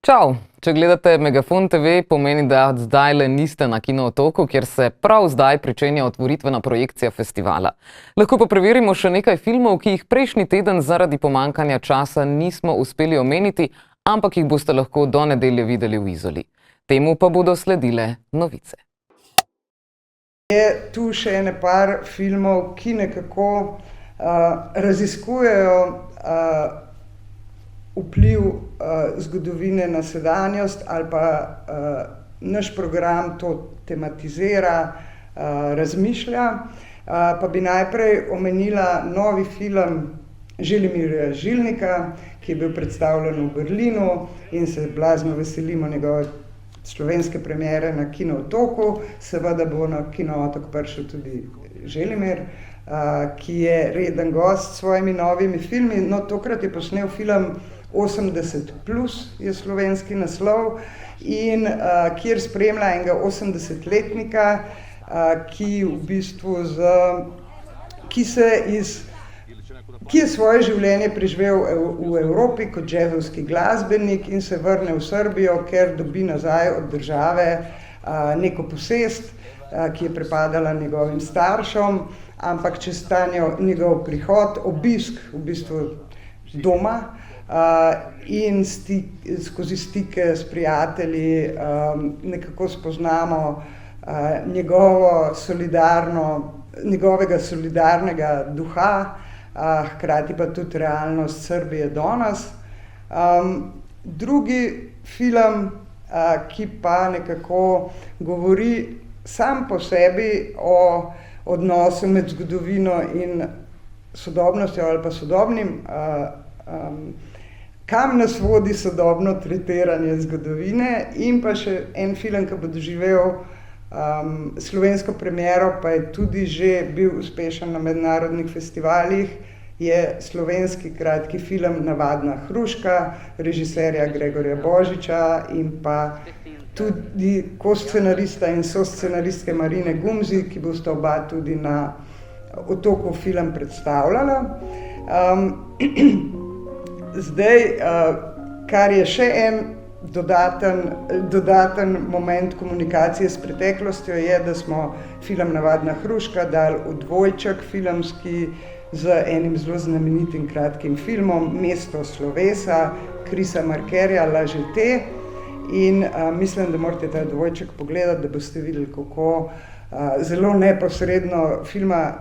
Čau! Če gledate Megafon TV, pomeni, da zdajle niste na Kinootoku, kjer se prav zdaj pričenja otvoritvena projekcija festivala. Lahko pa preverimo še nekaj filmov, ki jih prejšnji teden zaradi pomanjkanja časa nismo uspeli omeniti, ampak jih boste lahko do nedelje videli v Izoli. Temu pa bodo sledile novice. Je tu še ene par filmov, ki nekako raziskujejo vpliv zgodovine na sedanjost ali pa naš program to tematizira, razmišlja. Pa bi najprej omenila novi film Želimirja Žilnika, ki je bil predstavljen v Berlinu in se blazno veselimo njegove slovenske premiere na Kinootoku. Seveda bo na Kinootok prišel tudi Želimir, ki je reden gost s svojimi novimi filmi. No, tokrat je posnel film 80+, je slovenski naslov, in kjer spremlja enega 80-letnika, ki v bistvu ki je svoje življenje preživel v Evropi kot džezovski glasbenik in se vrne v Srbijo, ker dobi nazaj od države neko posest, ki je pripadala njegovim staršem, ampak čez ta njegov prihod, obisk v bistvu doma in skozi stike s prijatelji nekako spoznamo njegovega solidarnega duha, hkrati pa tudi realnost Srbije danes. Drugi film, ki pa nekako govori sam po sebi o odnosu med zgodovino in sodobnostjo ali pa sodobnim, kam nas vodi sodobno tretiranje zgodovine, in pa še en film, ki bo doživel slovensko premiero, pa je tudi že bil uspešen na mednarodnih festivalih, je slovenski kratki film Navadna hruška režiserja Gregorja Božiča in pa tudi koscenarista in soscenaristke Marine Gumzi, ki bosta oba tudi na Otoku film predstavljala. Zdaj, kar je še en dodaten moment komunikacije s preteklostjo, je, da smo film Navadna hruška dali v dvojček filmski z enim zelo znamenitim kratkim filmom Mesto slovesa Chrisa Markerja Laže te, in mislim, da morate ta dvojček pogledati, da boste videli, kako zelo neposredno filma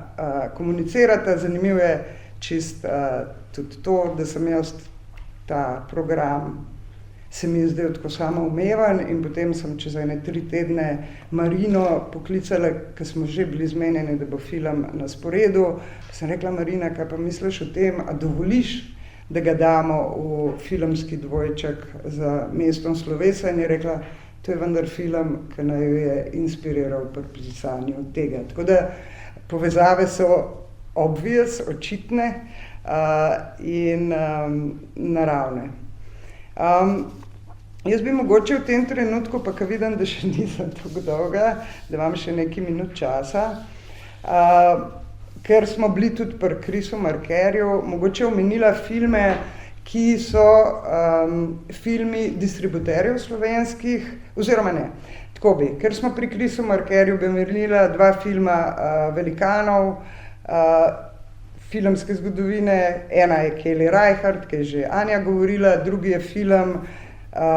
komunicirata. Zanimivo je tudi to, da sem jaz ta program, se mi je zdel tako samoumeven, in potem sem čez 3 tedne Marino poklicala, ker smo že bili zmenjeni, da bo film na sporedu. Sem rekla: Marina, kaj pa misliš o tem, a dovoliš, da ga damo v filmski dvojček za Mestom slovesa? In je rekla: to je vendar film, ki naj jo je inspiriral pri pisanju tega. Tako da povezave so obvious, očitne in naravne. Jaz bi mogoče v tem trenutku, pa ko vidim, da še nisem tako dolga, da imam še nekaj minut časa, ker smo bili tudi pri Chrisu Markerju, mogoče omenila filme, ki so filmi distributerjev slovenskih, oziroma ne, tako bi, ker smo pri Chrisu Markerju, bi omenila 2 filma velikanov filmske zgodovine. Ena je Kelly Reichardt, ki je že Anja govorila, drugi je film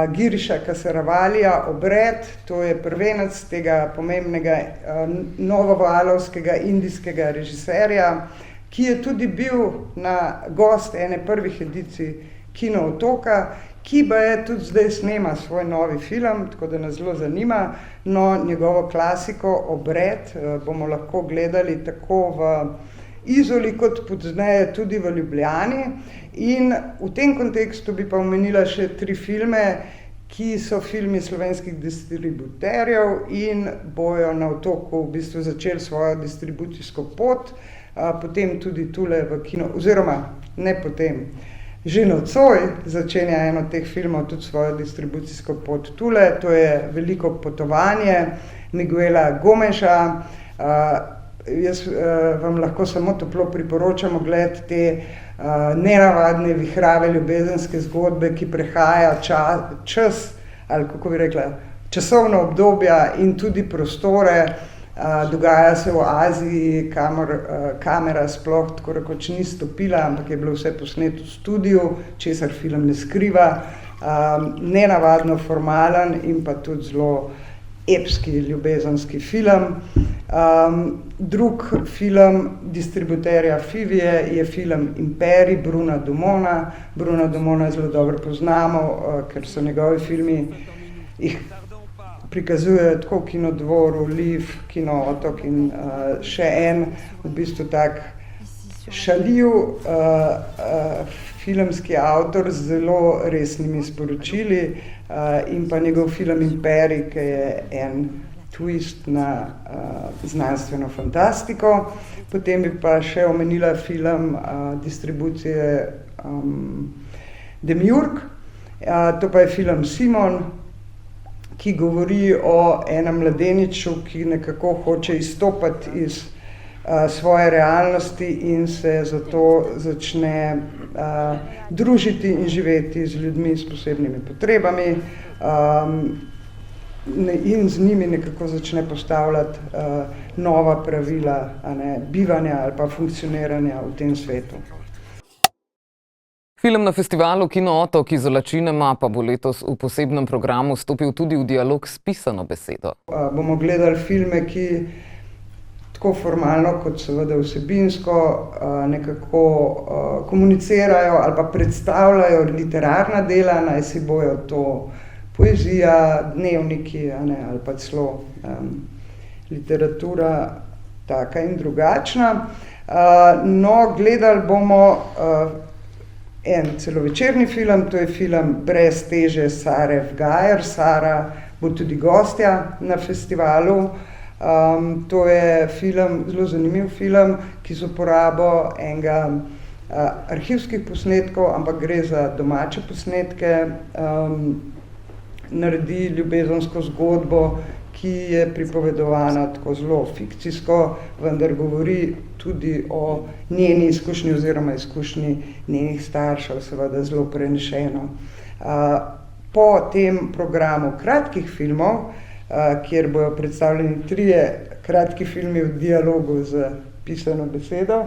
Giriša Kasaravalija Obred, to je prvenec tega pomembnega novovalovskega indijskega režiserja, ki je tudi bil gost ene prvih edicij Kinootoka, ki pa je tudi zdaj snema svoj novi film, tako da nas zelo zanima. No, njegovo klasiko Obred bomo lahko gledali tako v Izoli kot pozneje tudi v Ljubljani. In v tem kontekstu bi pa omenila še 3 filme, ki so filmi slovenskih distributerjev in bojo na Otoku v bistvu začeli svojo distribucijsko pot, potem tudi tule v oziroma ne potem, že nocoj začenja eno od teh filmov tudi svojo distribucijsko pot tule. To je Veliko potovanje Miguela Gomeša. Jaz vam lahko samo toplo priporočam ogled te nenavadne, vihrave ljubezenske zgodbe, ki prehaja čas, ali kako bi rekla, časovna obdobja in tudi prostore. Dogaja se v Aziji, kamor kamera sploh tako rekoč ni stopila, ampak je bilo vse posneto v studiu, česar film ne skriva. Nenavadno formalen in pa tudi zelo epski ljubezenski film. Drug film distributerja Fivije je film Imperij Bruna Dumona. Bruna Dumona zelo dobro poznamo, ker so njegovi filmi, jih prikazujejo tako v Kinodvoru, Liv, Kino Otok in še en v bistvu tak šaljiv filmski avtor z zelo resnimi sporočili in pa njegov film Imperij, ki je en twist na znanstveno fantastiko. Potem bi pa še omenila film distribucije Demiurg, to pa je film Simon, ki govori o enem mladeniču, ki nekako hoče izstopati iz svoje realnosti in se zato začne družiti in živeti z ljudmi s posebnimi potrebami in z njimi nekako začne postavljati nova pravila, bivanja ali pa funkcioniranja v tem svetu. Film na festivalu Kino Otok Izola Cinema pa bo letos v posebnem programu stopil tudi v dialog s pisano besedo. Bomo gledali filme, ki tako formalno kot seveda vsebinsko nekako komunicirajo ali pa predstavljajo literarna dela, naj si bojo to poezija, dnevniki ali pa celo literatura taka in drugačna. No, gledali bomo en celovečerni film, to je film Brez teže Sare Vgajer. Sara bo tudi gostja na festivalu. To je film, zelo zanimiv film, ki z uporabo enega arhivskih posnetkov, ampak gre za domače posnetke, naredi ljubezensko zgodbo, ki je pripovedovana tako zelo fikcijsko, vendar govori tudi o njeni izkušnji oziroma izkušnji njenih staršev, seveda zelo prenešeno. Po tem programu kratkih filmov, kjer bojo predstavljeni 3 kratki filmi v dialogu z pisano besedo,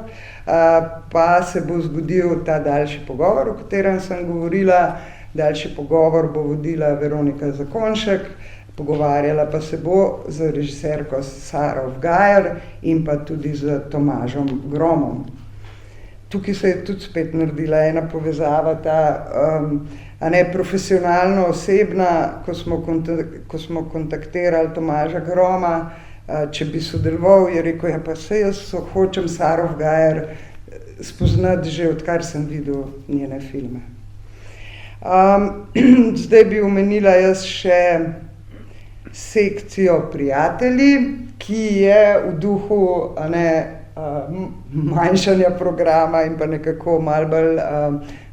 pa se bo zgodil ta daljši pogovor, o katerem sem govorila. Daljši pogovor bo vodila Veronika Zakonjšek, pogovarjala pa se bo z režiserko Saro Vgajer in pa tudi z Tomažem Gromom. Tukaj se je tudi spet naredila ena povezava, ta profesionalno osebna, ko smo kontaktirali Tomaža Groma, če bi sodeloval, je rekel, ja pa saj jaz hočem Saro Vgajer spoznati že odkar sem videl njene filme. Zdaj bi omenila jaz še sekcijo Prijatelji, ki je v duhu manjšanja programa in pa nekako malo bolj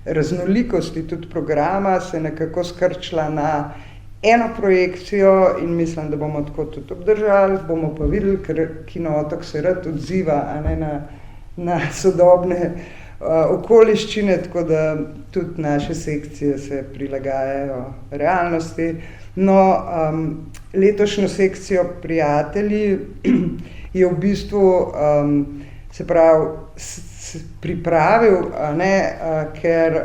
raznolikosti tudi programa se nekako skrčila na eno projekcijo in mislim, da bomo tako tudi obdržali. Bomo pa videli, ker Kino Otok se rad odziva na sodobne okoliščine, tako da tudi naše sekcije se prilagajajo realnosti. No, letošnjo sekcijo Prijatelji je v bistvu se pravi pripravil, ker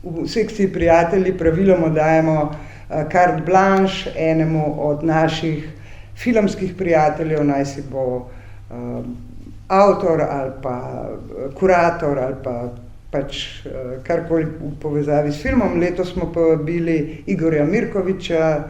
v sekciji Prijatelji praviloma dajemo carte blanche enemu od naših filmskih prijateljev, naj si bo avtor ali pa kurator ali pa pač karkoli v povezavi s filmom. Letos smo povabili Igorja Mirkovića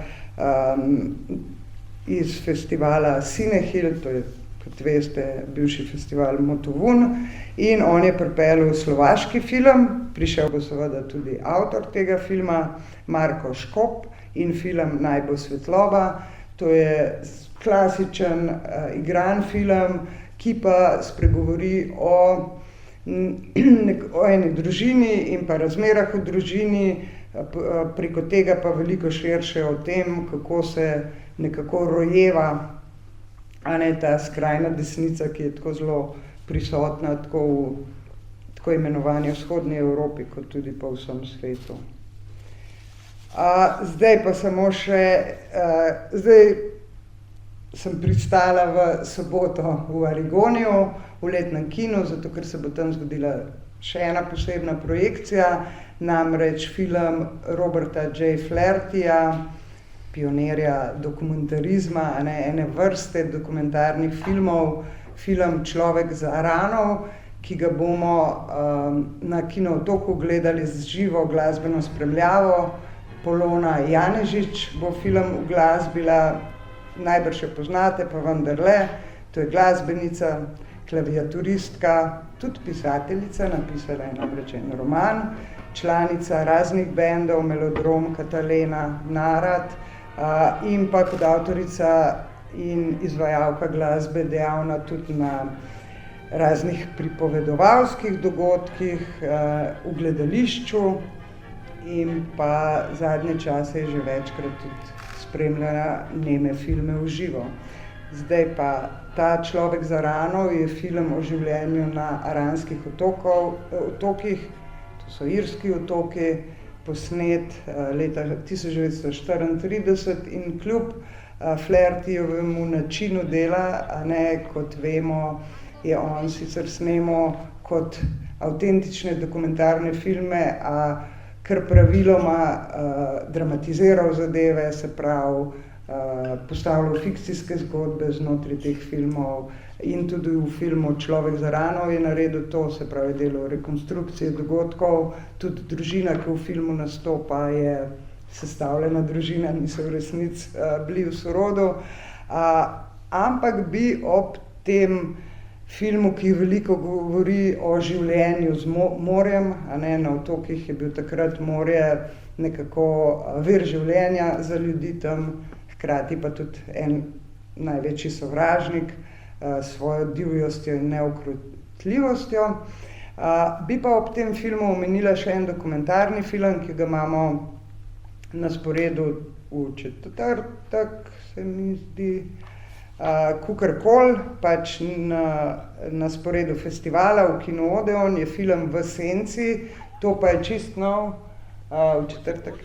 iz festivala Cinehil, to je, kot veste, bivši festival Motovun, in on je pripeljal slovaški film, prišel bo seveda tudi avtor tega filma, Marko Škop, in film Naj bo svetloba. To je klasičen igran film, ki pa spregovori o eni družini in pa razmerah v družini, preko tega pa veliko širše o tem, kako se nekako rojeva ta skrajna desnica, ki je tako zelo prisotna tako tako imenovani vzhodni Evropi, kot tudi po vsem svetu. Zdaj pa samo še, zdaj sem pristala v soboto v Arigoniju, v letnem kinu, zato ker se bo tam zgodila še ena posebna projekcija, namreč film Roberta J. Flahertyja, pionirja dokumentarizma, ene vrste dokumentarnih filmov, film Človek za rano, ki ga bomo na Kino Otoku gledali z živo glasbeno spremljavo. Polona Janežič bo film uglasbila, najbrž jo poznate, pa vendarle, to je glasbenica, klaviaturistka, tudi pisateljica, napisala je namreč en roman, članica raznih bendov, Melodrom, Katalena, Narad, in pa kot avtorica in izvajalka glasbe dejavna tudi na raznih pripovedovalskih dogodkih, v gledališču in pa zadnje čase je že večkrat tudi spremljala njene filme v živo. Zdaj pa ta Človek za rano je film o življenju na Aranskih otokih, to so irski otoki, posnet leta 1934 in kljub Flahertyjevemu načinu dela, kot vemo, je on sicer snemal kot avtentične dokumentarne filme, kar praviloma dramatiziral zadeve, se pravi, postavljal fikcijske zgodbe znotraj teh filmov in tudi v filmu Človek za rano je naredil to, se pravi, delal rekonstrukcije dogodkov, tudi družina, ki v filmu nastopa, je sestavljena družina, niso v resnici bili v sorodu, ampak bi ob tem filmu, ki veliko govori o življenju z morjem, na otokih je bil takrat morje nekako vir življenja za ljudi tam, hkrati pa tudi en največji sovražnik s svojo divjostjo in neukrotljivostjo. Bi pa ob tem filmu omenila še en dokumentarni film, ki ga imamo na sporedu v četrtek, se mi zdi, Kukorkol, pač na sporedu festivala v Kinu Odeon je film V senci, to pa je čisto nov, v četrtek,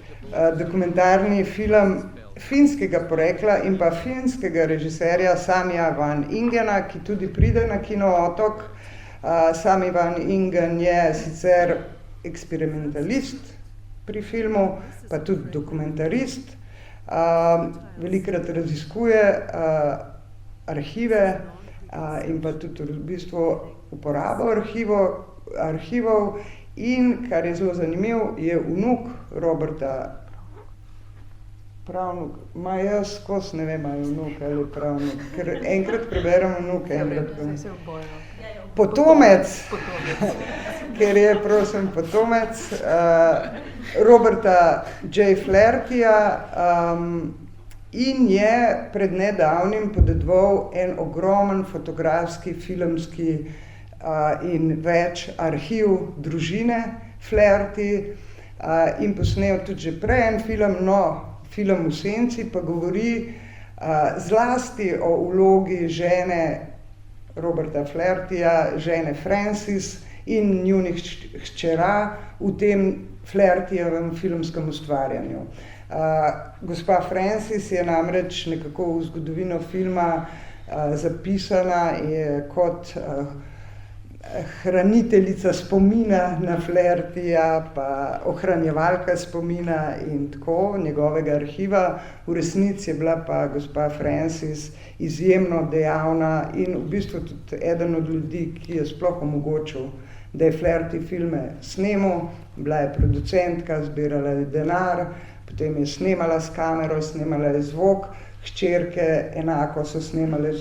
dokumentarni film finskega porekla in pa finskega režiserja Samija Van Ingena, ki tudi pride na Kino Otok. Sami Van Ingen je sicer eksperimentalist pri filmu, pa tudi dokumentarist, velikokrat raziskuje arhive in pa tudi v bistvu uporabo arhivov in, kar je zelo zanimivo, je vnuk Roberta, pravnuk, jaz skozi ne vem, ali je vnuk ali pravnuk, ker enkrat preberem vnuk, enkrat potomec, ker je, prosim, potomec Roberta J. Flahertyja, in je pred nedavnim podedoval en ogromen fotografski, filmski in več arhiv družine Flaherty in posnel tudi že prej en film, film V senci pa govori zlasti o vlogi žene Roberta Flahertyja, žene Frances in njunih hčera v tem Flahertyjevem filmskem ustvarjanju. Gospa Frances je namreč nekako v zgodovino filma zapisana kot hraniteljica spomina na Flahertyja, pa ohranjevalka spomina in tako njegovega arhiva. V resnici je bila pa gospa Frances izjemno dejavna in v bistvu tudi eden od ljudi, ki je sploh omogočil, da je Flaherty filme snemal. Bila je producentka, zbirala je denar, potem je snemala s kamero, snemala je zvok, hčerke enako so snemale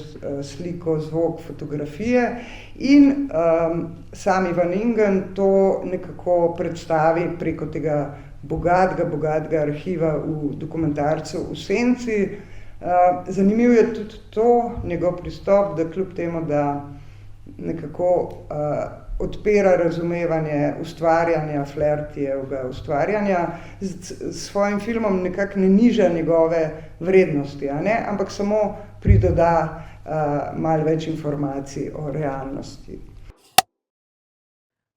sliko, zvok, fotografije in Sami Van Ingen to nekako predstavi preko tega bogatega arhiva v dokumentarcu V senci. Zanimiv je tudi to, njegov pristop, da kljub temu, da nekako odpira razumevanje ustvarjanja, Flahertyjevega ustvarjanja, s svojim filmom nekako ne niža njegove vrednosti, ampak samo pridoda malo več informacij o realnosti.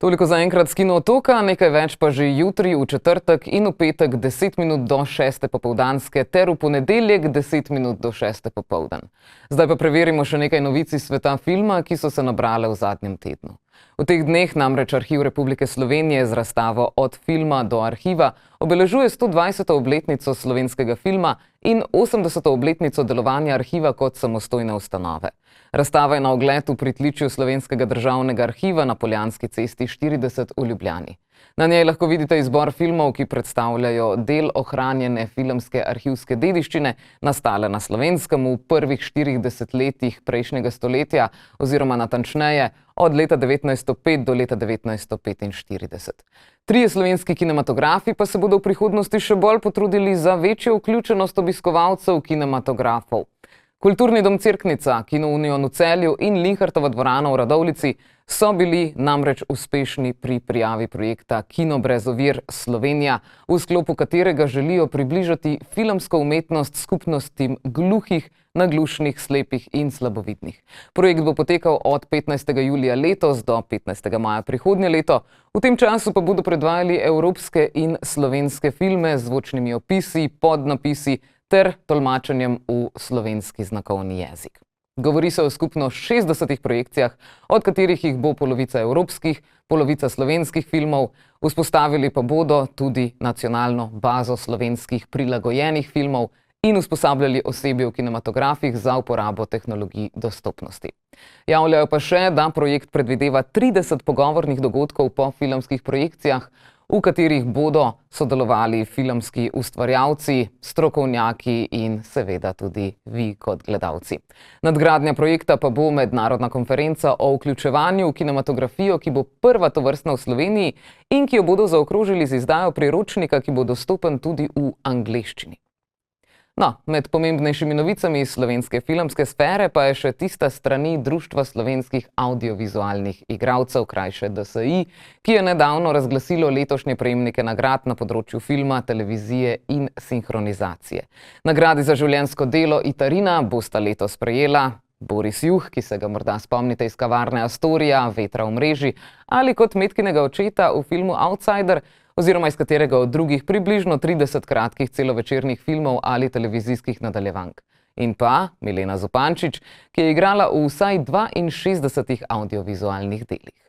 Toliko za enkrat s Kino Otoka, nekaj več pa že jutri, v četrtek in v petek 10 minut do 6. popoldanske ter v ponedeljek 10 minut do 6. popoldan. Zdaj pa preverimo še nekaj novic iz sveta filma, ki so se nabrale v zadnjem tednu. V teh dneh namreč Arhiv Republike Slovenije z razstavo Od filma do arhiva obeležuje 120. obletnico slovenskega filma in 80. obletnico delovanja arhiva kot samostojne ustanove. Razstava je na ogled v pritličju Slovenskega državnega arhiva na Poljanski cesti 40 v Ljubljani. Na njej lahko vidite izbor filmov, ki predstavljajo del ohranjene filmske arhivske dediščine, nastale na Slovenskem v prvih 40 letih prejšnjega stoletja, oziroma natančneje od leta 1905 do leta 1945. Trije slovenski kinematografi pa se bodo v prihodnosti še bolj potrudili za večjo vključenost obiskovalcev kinematografov. Kulturni dom Cerknica, Kino Union v Celju in Linhartova dvorana v Radovljici so bili namreč uspešni pri prijavi projekta Kino brez ovir Slovenija, v sklopu katerega želijo približati filmsko umetnost skupnostim gluhih, naglušnih, slepih in slabovidnih. Projekt bo potekal od 15. julija letos do 15. maja prihodnje leto. V tem času pa bodo predvajali evropske in slovenske filme z zvočnimi opisi, podnapisi ter tolmačenjem v slovenski znakovni jezik. Govori se o skupno 60 projekcijah, od katerih jih bo polovica evropskih, polovica slovenskih filmov, vzpostavili pa bodo tudi nacionalno bazo slovenskih prilagojenih filmov in usposabljali osebje v kinematografih za uporabo tehnologij dostopnosti. Javljajo pa še, da projekt predvideva 30 pogovornih dogodkov po filmskih projekcijah, v katerih bodo sodelovali filmski ustvarjalci, strokovnjaki in seveda tudi vi kot gledalci. Nadgradnja projekta pa bo mednarodna konferenca o vključevanju v kinematografijo, ki bo prva tovrstna v Sloveniji in ki jo bodo zaokrožili z izdajo priročnika, ki bo dostopen tudi v angleščini. No, med pomembnejšimi novicami iz slovenske filmske sfere pa je še tista strani Društva slovenskih audiovizualnih igralcev, krajše DSI, ki je nedavno razglasilo letošnje prejemnike nagrad na področju filma, televizije in sinhronizacije. Nagradi za življenjsko delo Itarina bosta letos prejela Boris Juh, ki se ga morda spomnite iz kavarne Astoria, Vetra v mreži, ali kot Metkinega očeta v filmu Outsider, oziroma iz katerega od drugih približno 30 kratkih celovečernih filmov ali televizijskih nadaljevank. In pa Milena Zupančič, ki je igrala v vsaj 62 audiovizualnih delih.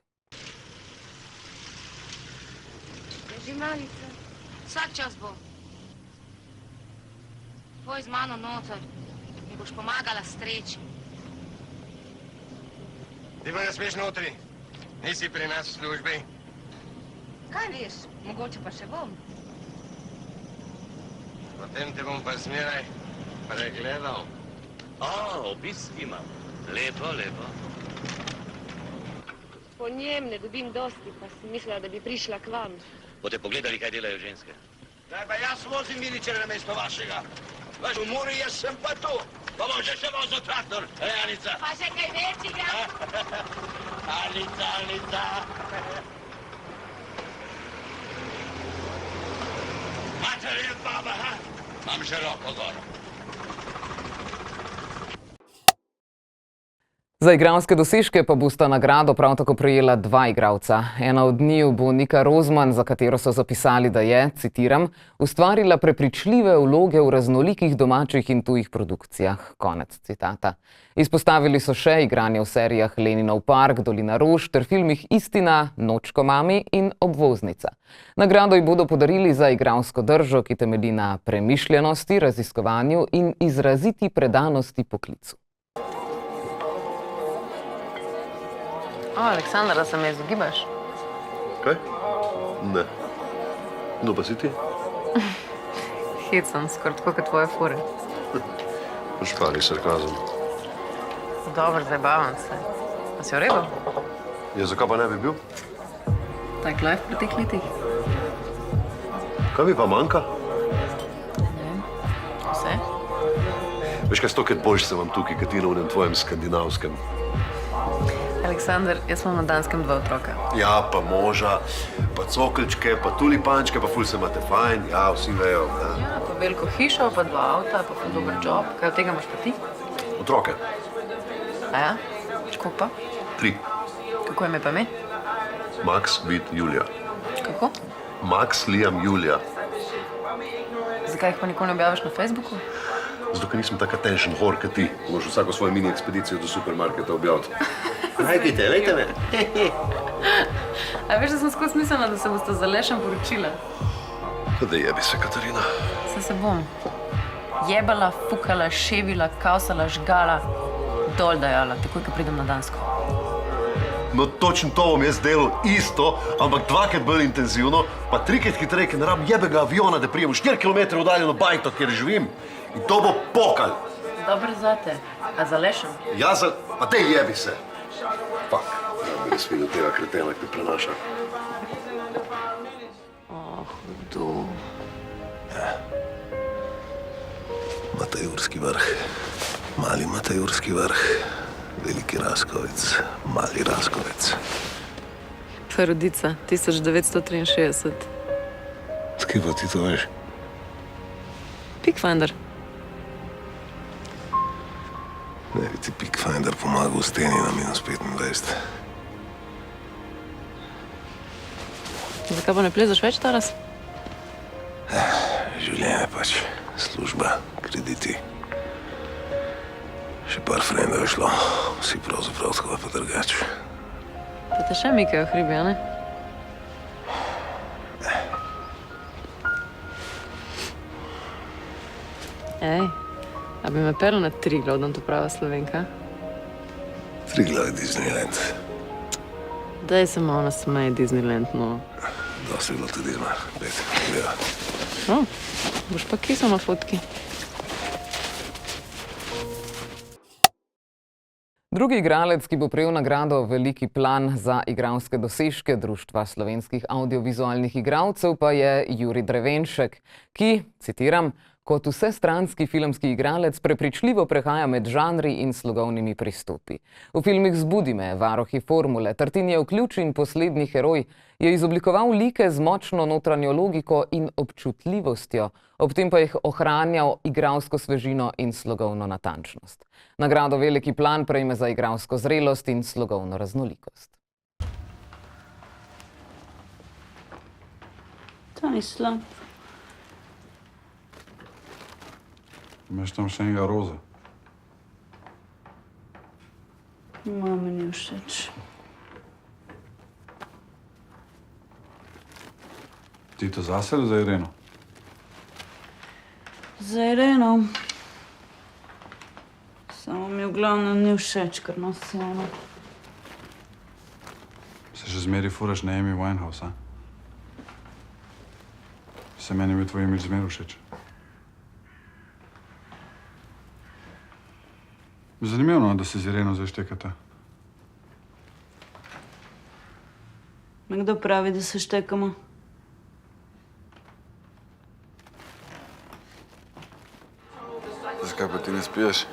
Leži malica, vsak čas bo. Tvoj z mano noter, mi boš pomagala streči. Ti pa ne smeš notri, nisi pri nas v službi. Kaj veš, mogoče pa še bom. Potem te bom pa zmeraj pregledal. Obisk imam. Lepo, lepo. Po njem ne dobim dosti, pa sem mislila, da bi prišla k vam. Boste pogledali, kaj delajo ženske? Daj pa jaz vozim miličere namesto vašega. Vaš v Muri, jaz sem pa tu. Pa bom že še vozil traktor, Anica. Pa še kaj večjega? Anica. Material, baba, ha? Mam široko gor. Za igralske dosežke pa bosta nagrado prav tako prejela dva igralca. Ena od njiju bo Nika Rozman, za katero so zapisali, da je, citiram, ustvarila prepričljive vloge v raznolikih domačih in tujih produkcijah. Konec citata. Izpostavili so še igranje v serijah Leninov park, Dolina rož ter filmih Istina, Nočko mami in Obvoznica. Nagrado ji bodo podarili za igralsko držo, ki temelji na premišljenosti, raziskovanju in izraziti predanosti poklicu. Aleksandar, da se me izogibaš? Kaj? Ne. Kdo pa si ti? Hecam, skoraj tako kot tvoje fore. Špali sarkazem. Dobro, zabavam se. A si v redu? Ja, zakaj pa ne bi bil? Tak life pri teh letih? Kaj mi pa manjka? Vse? Veš kaj, 100krat boljš sem vam tukaj, kot ti na onem tvojem skandinavskem. Aleksandar, jaz imam na Danskem 2 otroka. Ja, pa moža, pa cokelčke, pa tulipančke, pa ful se imate fajn, ja, vsi vejo. Ja, pa veliko hišo, pa 2 avta, pa ful dober job. Kaj od tega imaš pa ti? Otroke. A ja? Koliko pa? 3. Kako ime pa ime? Max, Vid, Julija. Kako? Max, Liam, Julija. Zakaj jih pa nikoli ne objaviš na Facebooku? Zato, ker nisem tak attention whore, kot ti. Moraš vsako svojo mini ekspedicijo do supermarketa objaviti. Lejte me. A veš, da sem skozi mislila, da se boste z Alešem poročila? Da jebi se, Katarina. Se bom. Jebala, fukala, ševila, kaosala, žgala, dol dajala, takoj, ko pridem na Dansko. No, točno to bom jaz delal isto, ampak dvakrat bolj intenzivno, pa trikrat hitreje, ker ne rabim jebega aviona, da prijem 4 km oddaljeno bajto, kjer živim. In to bo pokal. Dobro zate. A z Alešem? A te jebi se. Fuck. Ja bi res videl tega kretena, ki te prenaša. Hudo. Matajurski vrh. Mali Matajurski vrh. Veliki Raskovec. Mali Raskovec. Rodica, 1963. Skaj pa ti to veš? Pickfinder. Ne bi ti Pickfinder pomagal v steni na -25. Zakaj pa ne plezeš več, Taras? Življenje pač. Služba, krediti. Še par frendov je šlo. Vsi pravzaprav tako pa drugač. Pa te še mikajo hribi, a ne? Ej, a bi me pel na Triglav, da to prava Slovenka? Triglav je Disneyland. Daj se malo nasmej, Disneyland, no. Dosti je bilo tudi zmar. Pet, gleda. O, boš pa kisal na fotki. Drugi igralec, ki bo prejel nagrado Veliki plan za igralske dosežke Društva slovenskih audiovizualnih igralcev, pa je Jurij Drevenšek, ki, citiram, kot vsestranski filmski igralec prepričljivo prehaja med žanri in slogovnimi pristopi. V filmih Zbudi me, Varuhi formule, Tartinijev ključ in Poslednji heroj je izoblikoval like z močno notranjo logiko in občutljivostjo, ob tem pa jih ohranjal igralsko svežino in slogovno natančnost. Nagrado Veliki plan prejme za igralsko zrelost in slogovno raznolikost. To ni slab. Imaš tam še enega roza? Mami ni všeč. Ti to zase ali za Ireno? Za Ireno. Samo mi v glavnem ni všeč, ker nosi ona. Se še zmeri furaš na Amy Winehouse, a? Se meni bi tvoj imič zmer všeč. Zanimivo, da se z Ireno zdaj štekata. Kdo pravi, da se štekamo? Zakaj pa ti ne spiješ?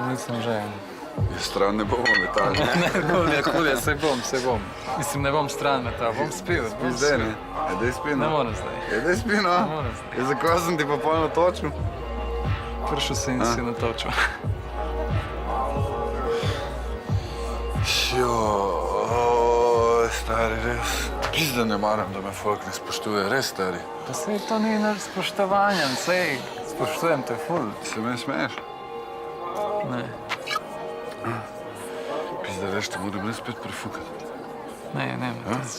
Nisem že. Je stran ne bomo metali. Ne, hulje, sej bom. Mislim, ne bom stran metal, bom spil. Zdaj ne. Daj spi, no. Ne moram zdaj. Daj spi, no. Ne moram zdaj. Zakaj sem ti pa pol natočil? Prišel si in si natočil. Stari, res. Pizda ne maram, da me folk ne spoštuje, res, stari. Pa sej to ni naš spoštovanjem, sej spoštujem te ful. Se me smeješ? Ne. Pizda, veš, te moram res spet prefukati. Ne, Matec.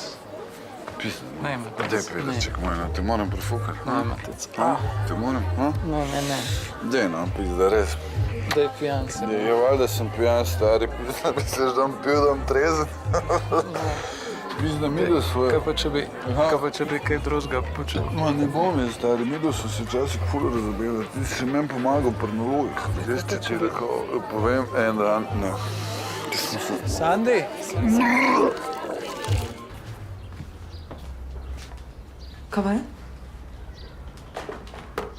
Pizda. Ne, Matec. Daj, Pedrček moj, no, te moram prefukati. Ne, Matec. Te moram, no? Ne. Daj, no, pizda, res. Daj, pijan si. Je, valjda sem pijan, stari, pizda, misliš, da bom pil, da bom trezen? Pizda, midel svoje. Kaj pa če bi kaj drugega počel? Ma ne bom jaz, stari, midel so se včasih ful razumeli. Ti si meni pomagal pri nalogih. Jaz ti rekel, povem en dan, ne. Sandi? Kaj pa je?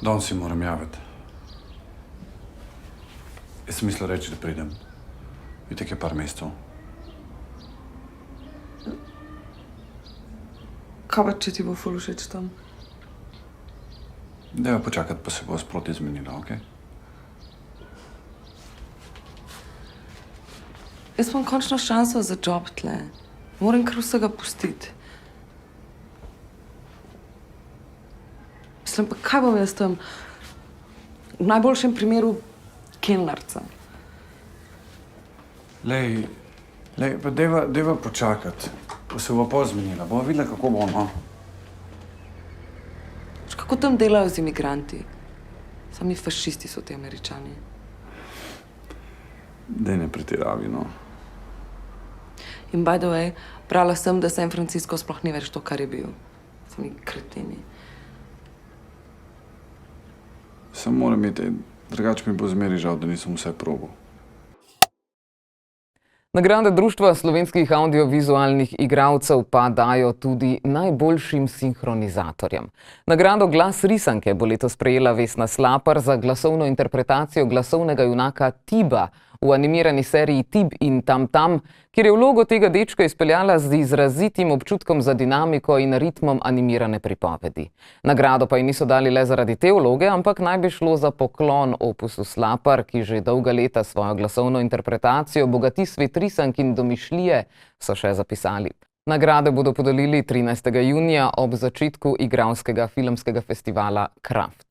Danes si moram javiti. Jaz sem mislil reči, da pridem. Itek je par mesecev. Kaj pa, če ti bo ful všeč tam? Dajva počakati, pa se bo sproti zmenila, okej? Jaz imam končno šanso za job tle. Moram kar vsega pustiti. Mislim, pa kaj bom jaz tam? V najboljšem primeru kelnarca. Lej, pa deva počakati. Pa se bo pozmenila. Bomo videla, kako bomo. Kako tam delajo z imigranti? Sami fašisti so ti Američani. Dej ne pretiravi, no. In by the way, brala sem, da San Francisco sploh ni več to, kar je bil. Sami kretini. Sam moram iti, drugače mi bo zmeri žal, da nisem vse probal. Nagrade Društva slovenskih audiovizualnih igralcev pa dajo tudi najboljšim sinhronizatorjem. Nagrado Glas risanke bo letos prejela Vesna Slapar za glasovno interpretacijo glasovnega junaka Tiba v animirani seriji Tib in Tam Tam, kjer je vlogo tega dečka izpeljala z izrazitim občutkom za dinamiko in ritmom animirane pripovedi. Nagrado pa ji niso dali le zaradi te vloge, ampak naj bi šlo za poklon opusu Slapar, ki že dolga leta svojo glasovno interpretacijo bogati svet risank in domišljije, so še zapisali. Nagrade bodo podelili 13. junija ob začetku igralskega filmskega festivala Kraft.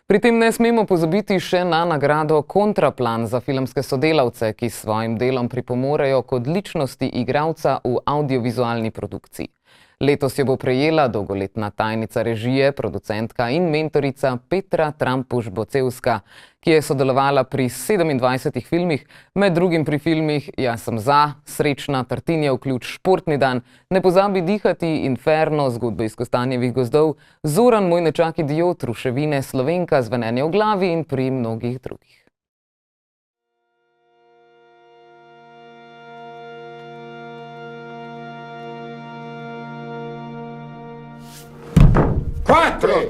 Pri tem ne smemo pozabiti še na nagrado Kontraplan za filmske sodelavce, ki s svojim delom pripomorejo k odličnosti igralca v audiovizualni produkciji. Letos jo bo prejela dolgoletna tajnica režije, producentka in mentorica Petra Trampuš-Bocevska, ki je sodelovala pri 27 filmih, med drugim pri filmih Jaz sem za, Srečna, Tartinijev ključ, Športni dan, Ne pozabi dihati, Inferno, Zgodbe iz Kostanjevih gozdov, Zoran, moj nečak idiot, Ruševine, Slovenka, Zvenenje v glavi in pri mnogih drugih.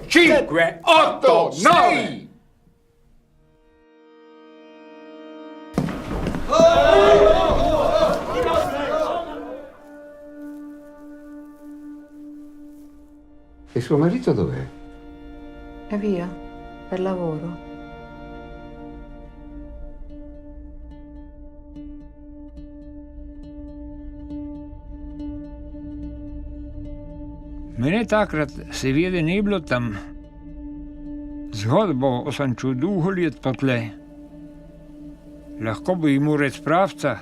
4, 5, 8, 9! E suo marito dov'è? È via, per lavoro. Mene takrat seveda ni bilo tam. Zgodbo sem čuduhu let potle. Lahko bi mu reč pravca,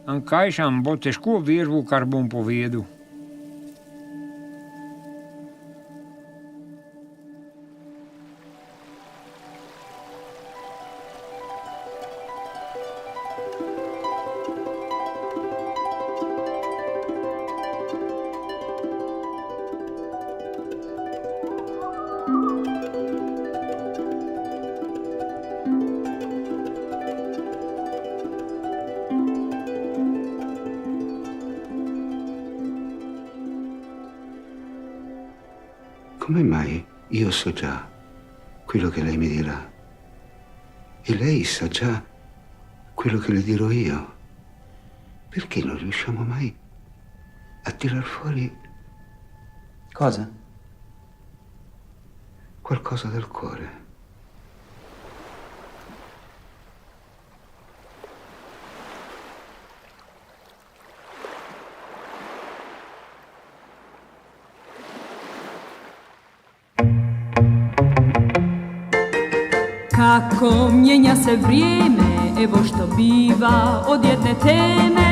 ankaj šam bo težko verjel, kar bom povedal. Come mai io so già quello che lei mi dirà e lei sa già quello che le dirò io? Perché non riusciamo mai a tirar fuori... Cosa? Qualcosa dal cuore. Kako mijenja se vrijeme, evo što biva od jedne teme.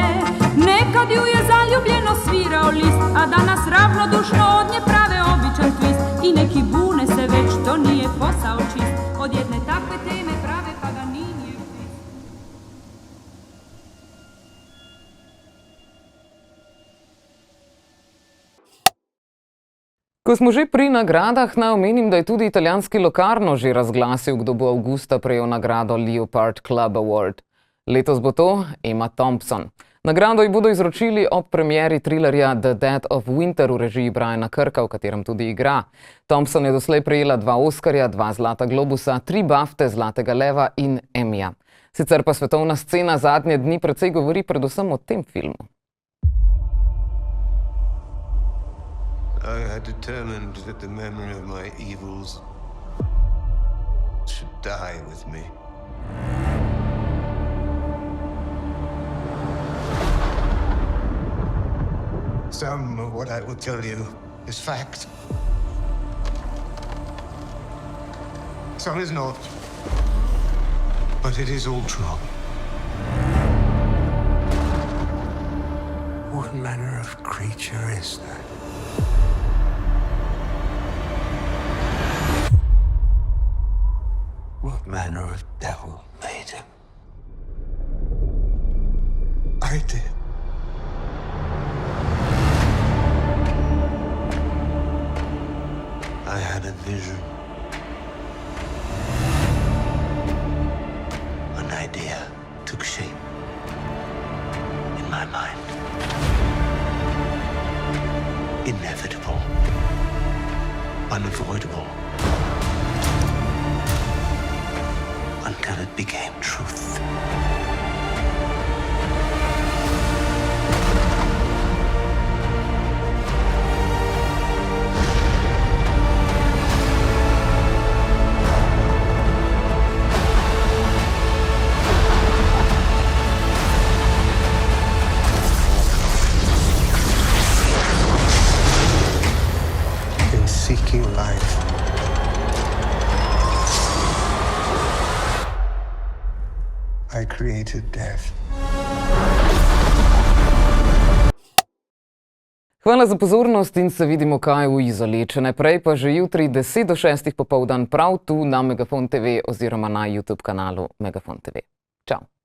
Nekad ju je zaljubljeno svirao list, a danas ravnodušno od nje prave običan twist. I neki bune se već, to nije posao čist, od jedne takve teme prave Paganinijev twist. Ko smo že pri nagradah, naj omenim, da je tudi italijanski Locarno že razglasil, kdo bo avgusta prejel nagrado Leopard Club Award. Letos bo to Emma Thompson. Nagrado ji bodo izročili ob premieri trilerja The Dead of Winter v režiji Briana Kirka, v katerem tudi igra. Thompson je doslej prejela 2 Oskarja, 2 Zlata globusa, 3 Bafte, Zlatega leva in Emmija. Sicer pa svetovna scena zadnje dni precej govori predvsem o tem filmu. I had determined that the memory of my evils should die with me. Some of what I will tell you is fact. Some is not. But it is all true. What manner of creature is that? What manner of devil made him? I did. I had a vision. An idea took shape in my mind. Inevitable. Unavoidable. Until it became truth. In seeking life, I created death. Hvala za pozornost in se vidimo kaj v Izoli. Če ne prej, pa že jutri 10 do 6 popoldan prav tu na Megafon TV oziroma na YouTube kanalu Megafon TV. Čau.